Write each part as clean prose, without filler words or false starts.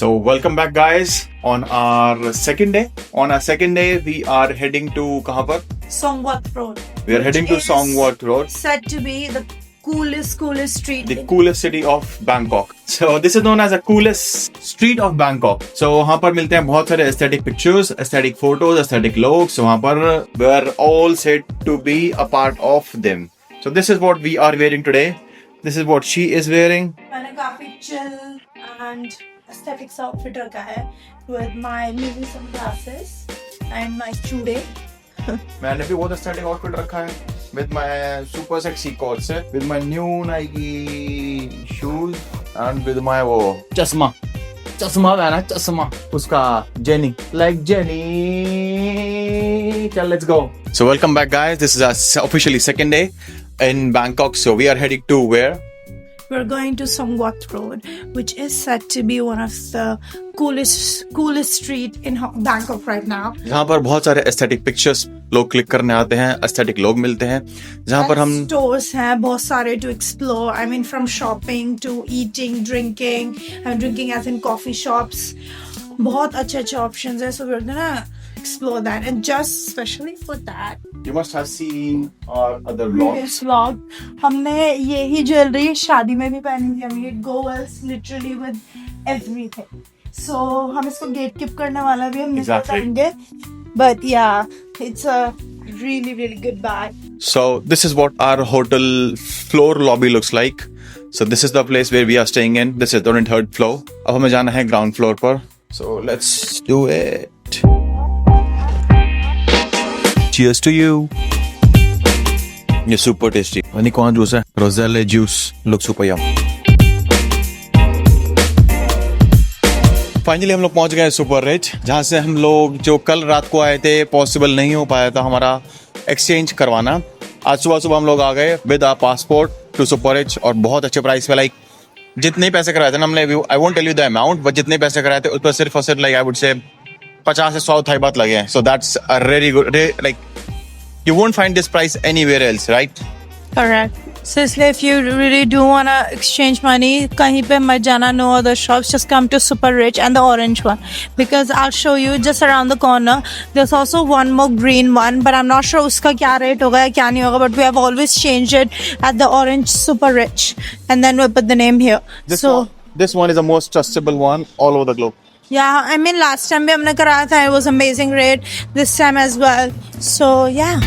So welcome back guys on our second day. On our second day we are heading to कहाँ पर? Songwat Road. We are heading to Songwat Road. Said to be the coolest street. The coolest city of Bangkok. So this is known as the coolest street of Bangkok. So वहाँ पर मिलते हैं बहुत सारे aesthetic pictures, aesthetic photos, aesthetic looks. So वहाँ पर we are all said to be a part of them. So this is what we are wearing today. This is what she is wearing. मैंने काफी chill and aesthetics outfit रखा है with my maybe some glasses and my चूड़े. मैंने भी बहुत aesthetic outfit रखा है with my super sexy coat set, with my new Nike shoes and with my वो चश्मा पहना चश्मा उसका Jenny like Jenny. चल let's go. So welcome back guys. This is our officially second day in Bangkok. So we are heading to where? We're going to Songwat Road, which is said to be one of the coolest street in Bangkok right now. जहाँ पर बहुत सारे aesthetic pictures लोग click करने आते हैं, aesthetic लोग मिलते हैं, जहाँ पर हम stores हैं बहुत सारे to explore. I mean from shopping to eating, drinking. I'm drinking as in coffee shops. बहुत अच्छे options हैं. So we're gonna explore that, and just especially for that. You must have seen our other vlogs. Vlog. हमने यही jewellery शादी में भी पहनी थी. I mean, it goes literally with everything. So हम इसको गेट कीप करने वाला भी हम बताएंगे. But yeah, it's a really good bag. So this is what our hotel floor lobby looks like. So this is the place where we are staying in. This is the 23rd floor. अब हमें जाना है ground floor पर. So let's do it. Cheers to you. ये super tasty. वनी कौन juice है? Roselle juice. Looks super yum. Finally हम लोग पहुंच गए सुपर रिच, जहाँ से हम लोग जो कल रात को आए थे पॉसिबल नहीं हो पाया था हमारा एक्सचेंज करवाना. आज सुबह हम लोग आ गए with our passport to super rich और बहुत अच्छे प्राइस पे. लाइक जितने पैसे कराए थे ना हमने, I won't tell you the amount, but जितने पैसे कराए थे उस पर सिर्फ और सिर्फ लाइक आई वुड से 50 से 100 थाई बात लगे हैं. So that's a very good, like you won't find this price anywhere else, right? Correct. So if you really do want to exchange money, kahin pe mat jana, no other shops, just come to Super Rich and the orange one, because I'll show you just around the corner. There's also one more green one, but I'm not sure uska kya rate hoga ya kya nahi hoga, but we have always changed it at the orange Super Rich, and then we put the name here. This one is the most trustable one all over the globe. Yeah, I mean last time भी हमने कराया था, it was amazing rate. This time as well. So yeah.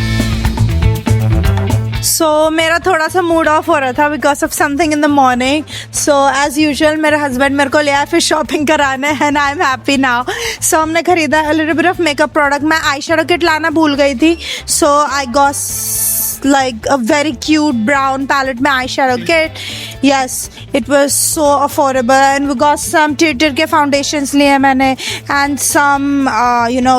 So मेरा थोड़ा सा mood off हो रहा था because of something in the morning. So as usual मेरे husband मेरे को ले आए फिर शॉपिंग कराने, and I'm happy now. So हमने खरीदा a little bit of makeup product. मैं eyeshadow kit लाना भूल गई थी. So I got like a very cute brown palette में eyeshadow kit. Yes, it was so affordable, and we got some Tier के foundations लिए मैंने, and some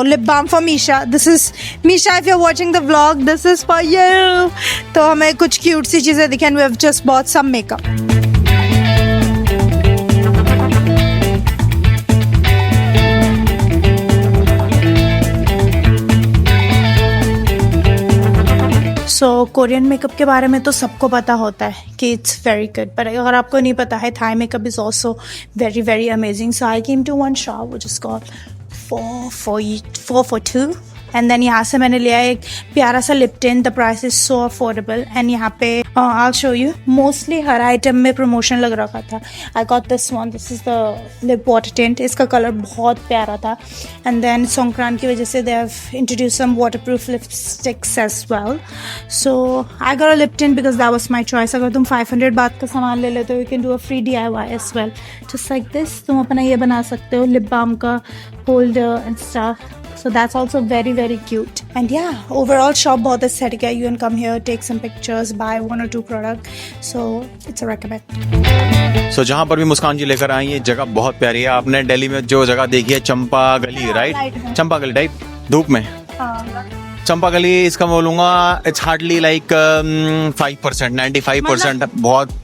lip balm for Misha. This is Misha, if you're watching the vlog, this is for you. तो हमें कुछ cute सी चीजें दिखें, and we have just bought some makeup. So Korean makeup के बारे में तो सबको पता होता है कि इट्स वेरी गुड, पर अगर आपको नहीं पता है, Thai makeup is also very amazing. So I came to one shop which is called 4 for 2. And then यहाँ से मैंने लिया एक प्यारा सा lip tint. The price is so affordable, and यहाँ पे आई शो यू मोस्टली हर आइटम में प्रमोशन लग रखा था. I got this one. This is the lip water tint. इसका कलर बहुत प्यारा था. एंड देन संक्रांत की वजह से they have introduce some waterproof lipsticks as well. So I got a lip tint because that was my choice. अगर तुम 500 बात का सामान ले लेते हो, you can do a free DIY as well, just like this. तुम अपना ये बना सकते हो, लिप बाम का holder and stuff. So that's also very cute. And yeah, overall shop बहुत aesthetic है. You can come here, take some pictures, buy 1 or 2 product. So it's a recommend. So जहाँ पर भी मुस्कान जी लेकर आई, ये जगह बहुत प्यारी है. आपने दिल्ली में जो जगह देखी है चंपा गली, राइट? चंपा गली टाइप धूप में. चंपा गली इसका बोलूँगा इट्स हार्डली लाइक 5%, 95% बहुत.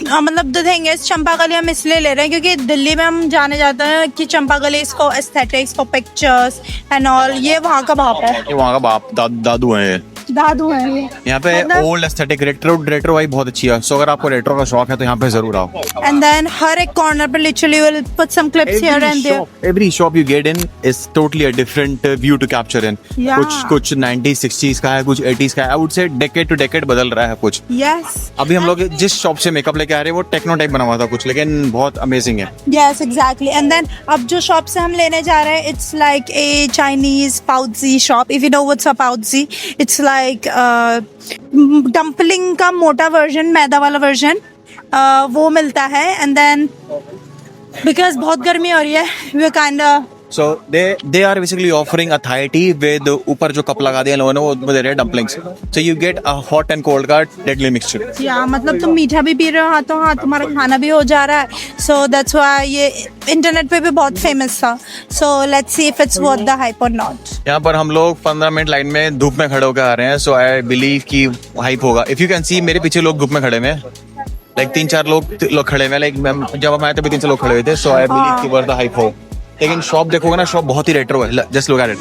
हाँ, मतलब द थिंग इज चंपा गली हम इसलिए ले रहे हैं क्योंकि दिल्ली में हम जाने जाते हैं कि चंपा गली इसको aesthetics for pictures and all, ये वहाँ का बाप है. वहाँ का बाप दादू है. दादू हैं ये। यहाँ पे मतलब- ओल्ड एस्थेटिक रेट्रो वाइब बहुत अच्छी है, सो अगर आपको रेट्रो का शौक है तो यहाँ पे जरूर आओ। And then हर एक कॉर्नर पे literally will put some clips here and there. Every shop you get in is totally a different view to capture in. Yeah. कुछ 90s 60s का है, कुछ 80s का है। I would say decade to decade बदल रहा है कुछ। Yes. अभी हम लोग जिस शॉप से मेकअप लेके आ रहे हैं वो टेक्नो टाइप बना हुआ था कुछ, लेकिन बहुत अमेजिंग है। Yes, exactly. And then अब जो शॉप से हम लेने जा रहे हैं, it's like a Chinese Paozi shop. If you know what's a Paozi, it's like dumpling का मोटा version, मैदा वाला version. वो मिलता है. And then because बहुत गर्मी हो रही है, we're kind of So they are basically offering a Thai tea with ऊपर जो कप लगा दिया लोगों ने वो दे रहे हैं dumplings. So you get a hot and cold का deadly mixture. या मतलब तुम मीठा भी पी रहे हो हाथों हाथ, तुम्हारा खाना भी हो जा रहा है. So that's why ये इंटरनेट पे भी बहुत फेमस था. So let's see if it's worth the hype or not. यहाँ पर हम लोग 15 मिनट लाइन में धूप में खड़े होकर आ रहे हैं, सो आई बिलीव कि हाइप होगा. इफ यू कैन सी मेरे पीछे लोग धूप में खड़े हैं, लाइक 3-4 लोग खड़े हैं. लाइक जब हम आए तभी 3 से लोग खड़े हुए थे, सो आई बिलीव कि वर्थ द हाइप हो. लेकिन शॉप देखोगे ना, शॉप बहुत ही रेट्रो है. Just look at it.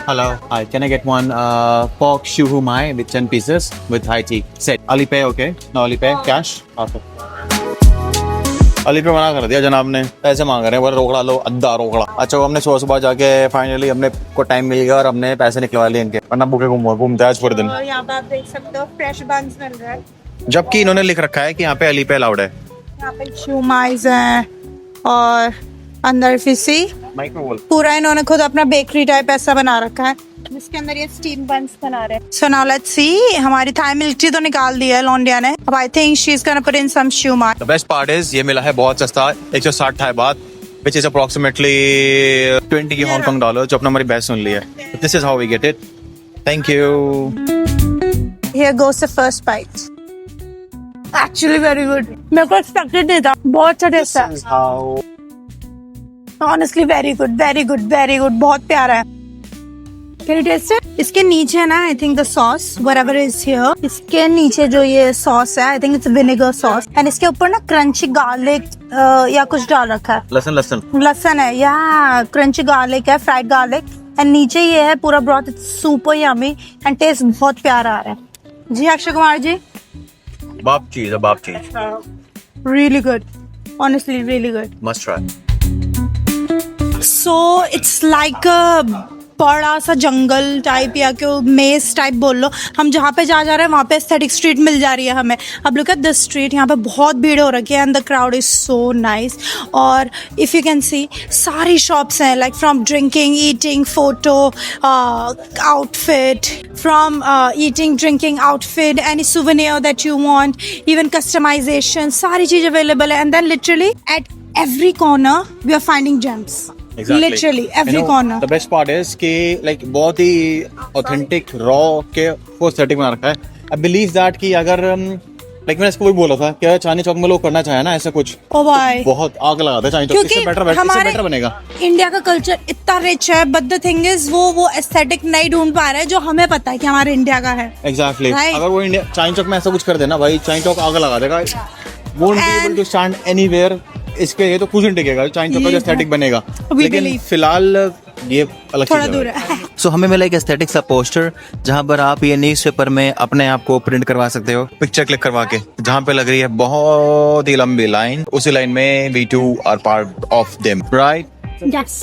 Hello, hi, can I get one pork shu mai with 10 pieces with Thai tea set. Alipay okay? No Alipay cash? Okay. Alipay मना कर दिया जनाब ने, पैसे मांग रहे हैं, वो रोकड़ा लो, अद्धा रोकड़ा. अच्छा वो हमने सुबह जाके फाइनली हमने को टाइम मिल गया और हमने पैसे निकलवा लिए इनके, वरना भूखे घूमते आज पूरे दिन. और यहाँ पे आप देख सकते हो फ्रेश बंस मिल रहा है. जबकि इन्होंने लिख रखा है कि यहाँ पे Alipay अलाउड है. यहाँ पे shumais हैं और अंदर फिसी माइक्रोवेव पूरा इन्होंने खुद अपना बेकरी टाइप ऐसा बना रखा है जिसके अंदर ये स्टीम बंस बना रहे हैं. So now let's see. हमारी थाई मिल्क टी तो निकाल दी है लौंडिया ने. अब I think she is gonna put in some shumai. The best part is ये मिला है बहुत सस्ता, 160 थाई बात, which is approximately 20 की हांगकांग डॉलर, जो अपना हमारी बहस सुन ली है. This is how we get it. Thank you. Here goes the first bite. Actually very good. मेरे को एक्सपेक्टेड नहीं था. बहुत अच्छा टेस्ट है. Honestly very good, very good, very good. बहुत प्यारा है. Can you taste it? इसके नीचे है ना, I think the sauce, whatever is here. इसके नीचे जो ये sauce है, I think it's vinegar sauce. And इसके ऊपर ना crunchy garlic या कुछ डाल रखा है. लहसुन है या crunchy garlic है, fried garlic. And नीचे ये है पूरा broth. It's super yummy and taste बहुत प्यारा आ रहा है. जी अक्षय कुमार जी. बाप चीज. Really good. Honestly, really good. Must try. So it's like a बड़ा सा जंगल टाइप या क्यों मेज टाइप बोल लो. हम जहाँ पे जा रहे हैं वहाँ पे एस्थेटिक स्ट्रीट मिल जा रही है हमें. अब लुक एट दिस स्ट्रीट. यहाँ पे बहुत भीड़ हो रखी है and the crowd is so nice. और इफ़ यू कैन सी सारी शॉप्स हैं, like from drinking, eating, photo, outfit, from eating, drinking, outfit, any souvenir that you want, even customization, सारी चीज़ अवेलेबल है. And then literally at every corner we are finding gems. Exactly. Literally every You know, corner. The best part is कि like बहुत ही authentic raw के वो setting बना रखा है. I believe that कि अगर like मैंने इसको भी बोला था कि चांदनी चौक में लोग करना चाहे ना ऐसा कुछ, ओ भाई बहुत आग लगाते हैं चांदनी चौक. इससे बेटर बनेगा. इंडिया का कल्चर इतना रिच है, बट द थिंग इज वो एस्थेटिक नहीं ढूंढ पा रहे हैं जो हमें पता है कि हमारे इंडिया का है. Exactly. Right. अगर वो इंडिया चांदनी चौक में ऐसा कुछ कर देना भाई, चांदनी चौक आग लगा देगा. Won't be able to stand anywhere. इसके ये तो कुछ नहीं टिकेगा. चांदनी चौक का जो एस्थेटिक बनेगा, लेकिन believe. फिलहाल ये अलग थोड़ा चीज़ दूर है. है. सो हमें मिला एक एस्थेटिक सा पोस्टर जहां पर आप ये न्यूज़पेपर में अपने आप को प्रिंट करवा सकते हो, पिक्चर क्लिक करवा के, जहां पे लग रही है बहुत ही लंबी लाइन. उसी लाइन में we too are part of them, right? Yes.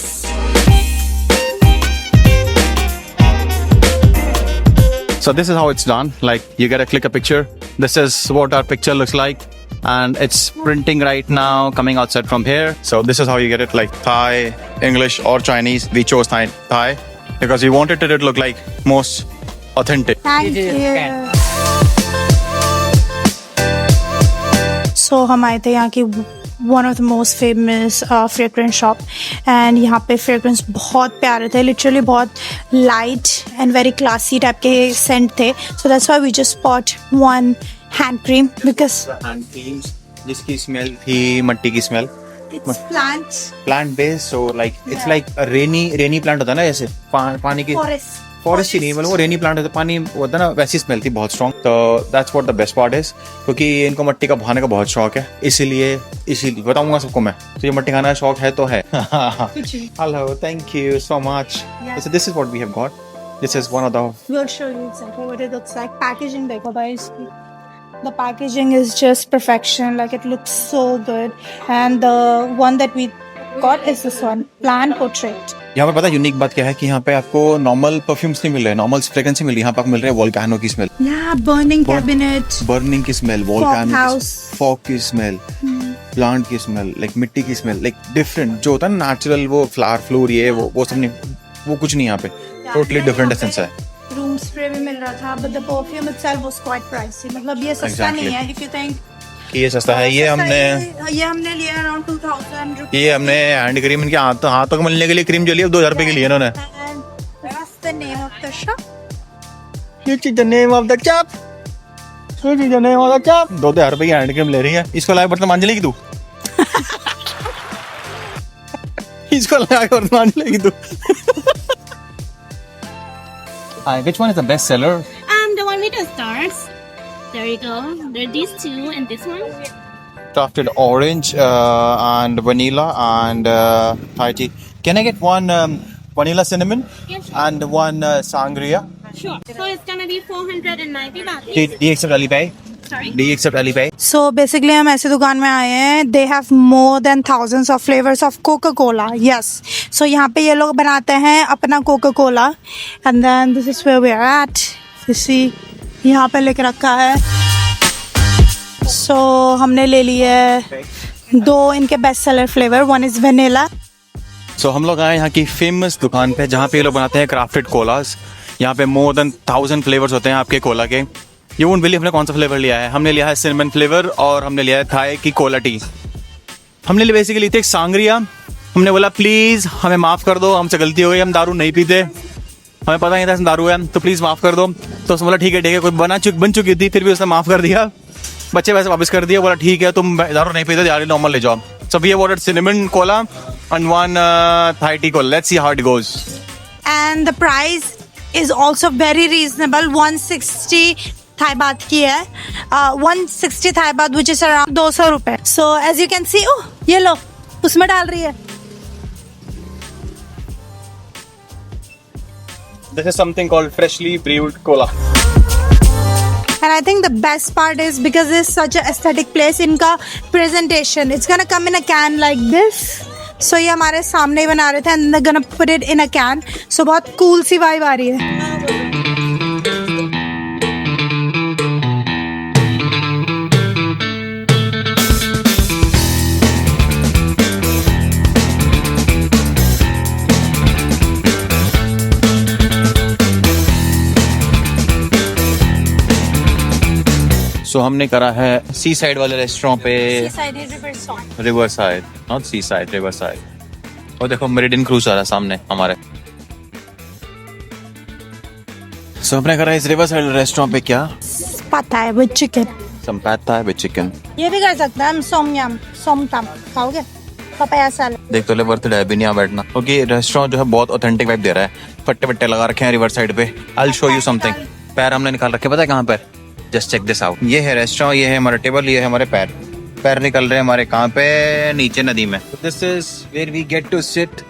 So this is how it's done. Like you gotta click a picture. This is what our picture looks like. And it's printing right now, coming outside from here. So this is how you get it, like Thai, English or Chinese. We chose Thai because we wanted it to look like most authentic. Thank you. So हम आए थे यहाँ की one of the most famous fragrance shop and यहाँ पे fragrance बहुत प्यारे थे, literally बहुत light and very classy type के scent थे. So that's why we just bought one hand cream because hand creams जिसकी smell थी मट्टी की smell. it's Plant based, so like it's like a rainy plant होता है ना, जैसे पानी की फॉरेस्ट ही नहीं, मतलब वो रेनी प्लांट होता है, पानी होता है ना, वैसी स्मेल थी बहुत स्ट्रॉन्ग. तो that's what the best part is, क्योंकि इनको मट्टी का भाने का बहुत शौक है, इसीलिए बताऊंगा सबको मैं. तो ये मट्टी खाने का शौक है तो है. Hello, thank you so much. So this is what we have got. This is one of the We'll show you exactly what it looks like. Packaging देखो भाई इसकी. The packaging is just perfection. Like it looks so good. And the one that we got is this one, Plant Portrait. यहाँ पर पता है unique बात क्या है कि यहाँ पे आपको नॉर्मल परफ्यूम्स नहीं मिल रहे, नॉर्मल फ्रेग्रेंस नहीं मिल रही, यहाँ पे आपको मिल रहे हैं वोल्केनो की smell, Yeah, burning cabinet. Burning की स्मेल, वोल्केनो house. फॉग की स्मेल, प्लांट की स्मेल, लाइक मिट्टी की स्मेल, लाइक डिफरेंट जो होता है ना नेचुरल, वो फ्लावर फ्लोर ये वो सब नहीं, वो कुछ नहीं यहाँ पे, टोटली डिफरेंट एसेंस है. Room spray भी मिल रहा था, but the perfume itself was quite pricey. मतलब ये सस्ता Exactly. नहीं है. If you think ये सस्ता है, ये हमने लिया अराउंड 2000 रुपीस. ये हमने हैंड क्रीम इनके हाथ तक मलने के लिए क्रीम जो ली 2000 रुपए की ली है इन्होंने. What's the name of the shop? ये चीज the name of the chop, ये चीज the name of the chop. 2000 रुपए की हैंड क्रीम ले रही है. इसको लाके बर्तन मांज लेगी तू. इसको लाके बर्तन मांज लेगी तू. Which one is the best seller? The one with the stars. There you go. There are these two and this one. Crafted orange and vanilla and Thai tea. Can I get one vanilla cinnamon Yes. and one sangria? Sure. So it's gonna be 490 baht. Do you accept Alipay? Sorry. Do you accept Alipay? So basically हम ऐसे दुकान में आए हैं. They have more than thousands of flavors of Coca-Cola. Yes. So यहाँ पे ये लोग बनाते हैं अपना Coca-Cola. And then this is where we are at. You see, यहाँ पे लिख रखा है. So हमने ले लिए 2 इनके best seller flavour. One is vanilla. So हम लोग आए यहाँ की फेमस दुकान पे जहाँ पे ये लोग बनाते हैं क्राफ्टेड कोलास. यहाँ पे मोर देन 1000 फ्लेवर्स होते हैं आपके कोला के. ये वोंट बिलीव हमने कौन सा फ्लेवर लिया है. हमने लिया है सिनेमन फ्लेवर और हमने लिया है थाई की कोला टी. हमने बेसिकली ली थी एक सांगरिया. हमने बोला प्लीज हमें माफ कर दो, हमसे गलती हो गई, हम दारू नहीं पीते, हमें पता नहीं था इसमें दारू है, तो प्लीज माफ कर दो. तो उसने बोला ठीक है कोई बन चुकी थी, फिर भी उसने माफ कर दिया. बच्चे वैसे वापस कर दिया, बोला ठीक है तुम दारू नहीं पीते, यार नॉर्मल ले जाओ. So we have ordered cinnamon cola and one Thai tea cola. Let's see how it goes. And the price is also very reasonable. 160 Thai baht की है. 160 Thai baht which is around 200 रुपए. So as you can see, oh ये लो उसमें डाल रही है. This is something called freshly brewed cola. And I think the best part is because it's such an aesthetic place, इनका presentation, it's gonna come in a can like this. So ये हमारे सामने ही बना रहे थे and they're gonna put it in a can. So बहुत cool सी vibe आ रही है. So हमने करा है सी साइड वाले रेस्टोरेंट पे, river side, not sea side, river side. और देखो मेरिडियन क्रूज आ रहा है सामने हमारे. So हमने करा इस रिवर साइड रेस्टोरेंट पे क्या, पता है with chicken. some pad thai with chicken. ये भी कर सकते हैं हम. सोम यम, सोम तम खाओगे? Papaya salad. देख तो ले वर्थ है भी नहीं यहाँ बैठना, क्योंकि रेस्टोरेंट जो है बहुत ऑथेंटिक वाइब दे रहा है. फट्टे फट्टे लगा रखे हैं रिवर साइड पे. I'll show you something. पैर हमने निकाल रखे, पता है कहाँ पर? Just check this out. ये है रेस्टोरेंट, ये है हमारा टेबल, ये है हमारे पैर निकल रहे हैं हमारे कहाँ पे, नीचे नदी में. This is where we get to sit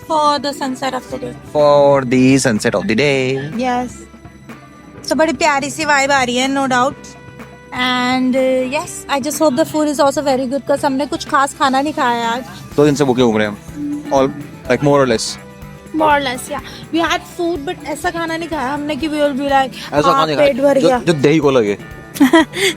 For the sunset of the day. For the sunset of the day. Yes. So बड़ी प्यारी सी vibe आ रही है, no doubt. And yes, I just hope the food is also very good because हमने कुछ खास खाना नहीं खाया आज. 2 दिन से भूखे घूम रहे हैं हम, ऑल लाइक मोर और less. More or less, yeah. We had food, but ऐसा खाना नहीं खाया हमने कि we will be like, ऐसा हाँ, खाने पेट भर गया. जो दही को लगे.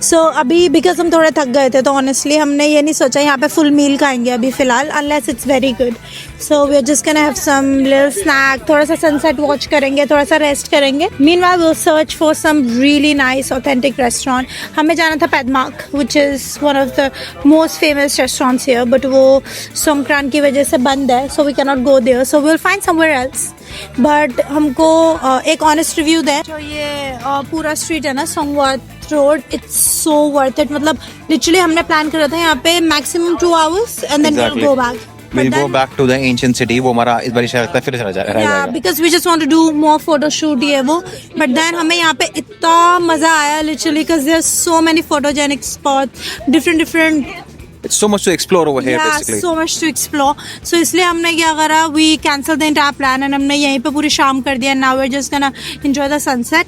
So अभी because हम थोड़े थक गए थे तो honestly हमने ये नहीं सोचा यहाँ पे full meal खाएंगे अभी फिलहाल, unless it's very good. So we are just gonna have some little snack, थोड़ा सा sunset watch करेंगे, थोड़ा सा rest करेंगे. Meanwhile we'll search for some really nice authentic restaurant. हमें जाना था Padmark, which is one of the most famous restaurants here, but वो संक्रांत की वजह से बंद है, so we cannot go there. So we'll find somewhere else. But हमको एक honest review दें. जो ये पूरा street है ना, Songwat Road, it's so worth it. मतलब literally हमने plan करा था यहाँ पे maximum 2 hours and then we'll go back. We'll go back to the ancient city. वो हमारा इस बार शायद लगता है फिर रह जाएगा. Yeah, because we just want to do more photo shoot ये वो. But then हमें यहाँ पे इतना मजा आया literally because there's so many photogenic spots, different It's so much to explore over here Yeah, basically. so much to explore. So इसलिए हमने क्या करा, we cancelled the entire plan and हमने यहीं पे पूरी शाम कर दिया. Now we're just gonna enjoy the sunset.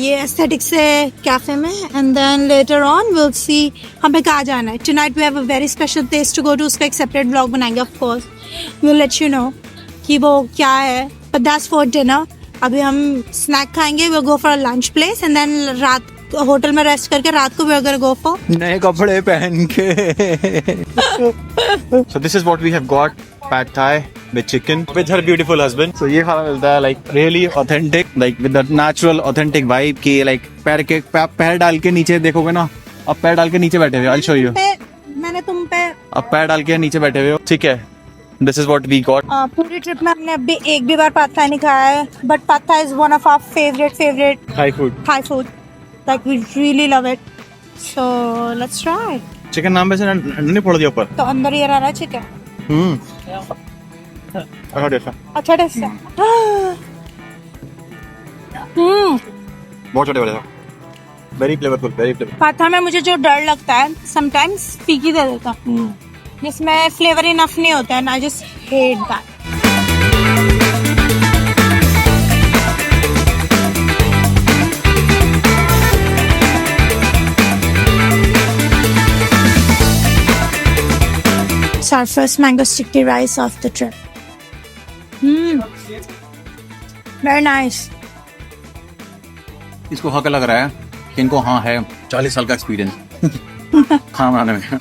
ये aesthetic से cafe में, and then later on we'll see हमें कहाँ जाना है. Tonight we have a very special place to go to. उसका एक separate vlog बनाएंगे of course. We'll let you know कि वो क्या है. But that's for dinner. अभी हम snack खाएंगे. We'll go for a lunch place and then रात होटल में रेस्ट करके रात को भी अगर गो फॉर नए कपड़े पहन के. So this is what we have got. Pad Thai with chicken with her beautiful husband. So ये खाना मिलता है like really authentic, like with the natural authentic vibe की like पैर डाल के नीचे देखोगे ना, अब पैर डाल के नीचे बैठे हुए. I'll show you. मैंने तुम पे अब पैर डाल के नीचे बैठे हुए हो, ठीक है. This is what we got. पूरी ट्रिप में हमने अभी एक भी बार पाद थाई नहीं खाया है, but pad Thai is one of our favourite Thai food. Thai food. Like we really love it. So let's try. Chicken नाम पे से नहीं फोड़ दिया ऊपर. तो अंदर ये रह रहा है चिकन. अच्छा टेस्ट है. अच्छा टेस्ट है. बहुत छोटे वाले था. Very flavorful, very flavorful. पाद थाई में मुझे जो डर लगता है समटाइम्स फीकी दे देता जिसमें फ्लेवर इनफ नहीं होता है. I just hate that. It's our first mango sticky rice of the trip. Very nice. इसको हक लग रहा है कि इनको हाँ है 40 साल का एक्सपीरियंस खाना बनाने में.